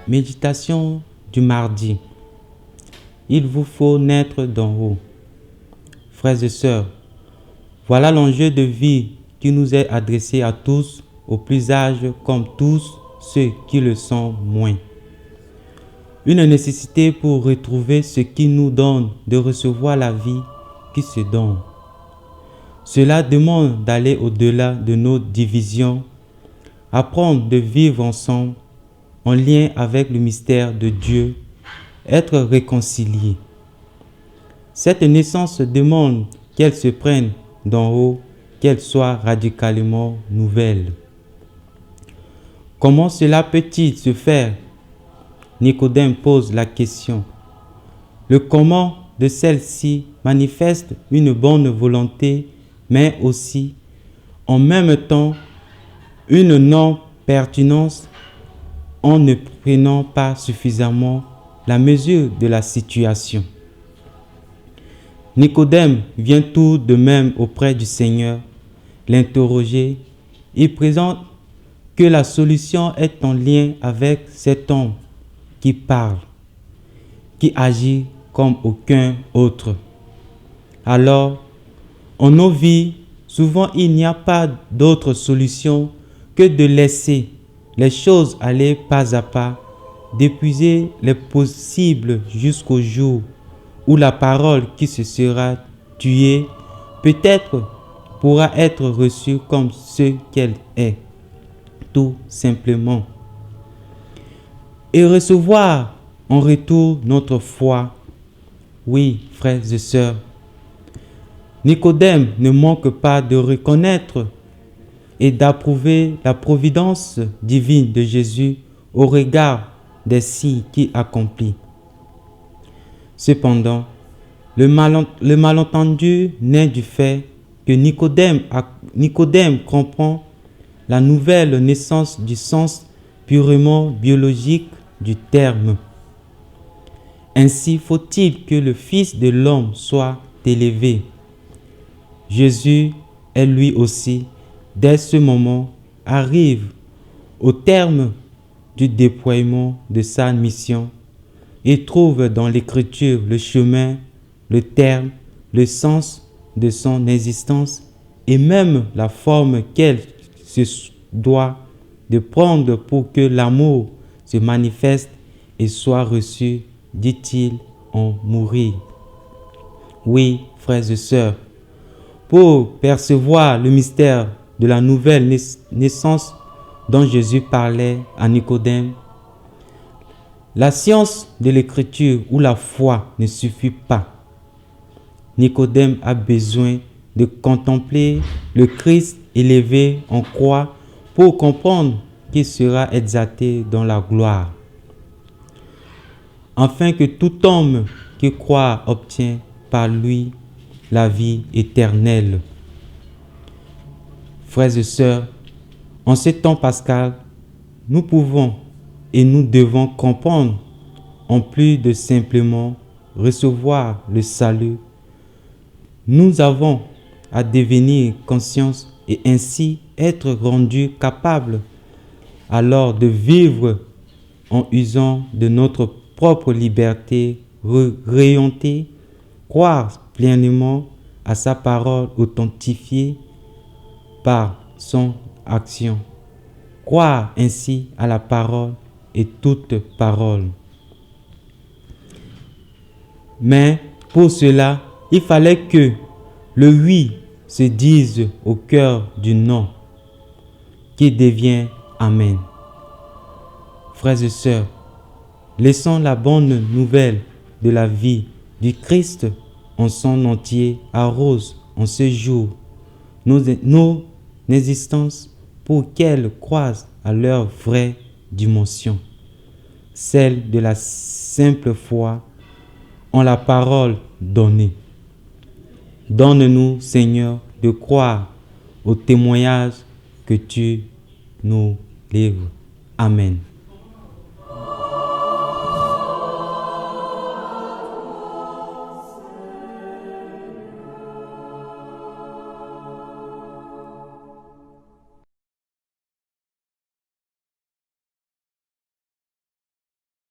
Méditation du mardi. Il vous faut naître d'en haut. Frères et sœurs, voilà l'enjeu de vie qui nous est adressé à tous, aux plus âgés comme tous ceux qui le sont moins. Une nécessité pour retrouver ce qui nous donne de recevoir la vie qui se donne. Cela demande d'aller au-delà de nos divisions, apprendre de vivre ensemble en lien avec le mystère de Dieu, être réconciliés. Cette naissance demande qu'elle se prenne d'en haut, qu'elle soit radicalement nouvelle. Comment cela peut-il se faire? Nicodème pose la question. Le comment de celle-ci manifeste une bonne volonté, mais aussi, en même temps, une non-pertinence en ne prenant pas suffisamment la mesure de la situation. Nicodème vient tout de même auprès du Seigneur, l'interroger. Il présente que la solution est en lien avec cet homme qui parle, qui agit comme aucun autre. Alors, en nos vies, souvent il n'y a pas d'autre solution que de laisser les choses aller pas à pas, d'épuiser les possibles jusqu'au jour où la parole qui se sera tuée peut-être pourra être reçue comme ce qu'elle est, tout simplement. Et recevoir en retour notre foi. Oui, frères et sœurs, Nicodème ne manque pas de reconnaître et d'approuver la providence divine de Jésus au regard des signes qu'il accomplit. Cependant, le malentendu naît du fait que Nicodème comprend la nouvelle naissance du sens purement biologique du terme. Ainsi faut-il que le Fils de l'homme soit élevé. Jésus est lui aussi, dès ce moment, arrive au terme du déploiement de sa mission et trouve dans l'Écriture le chemin, le terme, le sens de son existence et même la forme qu'elle se doit de prendre pour que l'amour se manifeste et soit reçu, dit-il, en mourir. Oui, frères et sœurs, pour percevoir le mystère de la nouvelle naissance dont Jésus parlait à Nicodème, la science de l'écriture ou la foi ne suffit pas. Nicodème a besoin de contempler le Christ élevé en croix pour comprendre qu'il sera exalté dans la gloire, afin que tout homme qui croit obtient par lui la vie éternelle. Frères et sœurs, en ce temps pascal, nous pouvons et nous devons comprendre, en plus de simplement recevoir le salut, nous avons à devenir conscients et ainsi être rendus capables alors de vivre en usant de notre propre liberté réorientée, croire pleinement à sa parole authentifiée par son action. Croire ainsi à la parole et toute parole. Mais pour cela, il fallait que le oui se dise au cœur du non, qui devient Amen. Frères et sœurs, laissons la bonne nouvelle de la vie du Christ en son entier arrose en ce jour nos existences pour qu'elles croisent à leur vraie dimension, celle de la simple foi en la parole donnée. Donne-nous, Seigneur, de croire au témoignage que tu nous livres. Amen.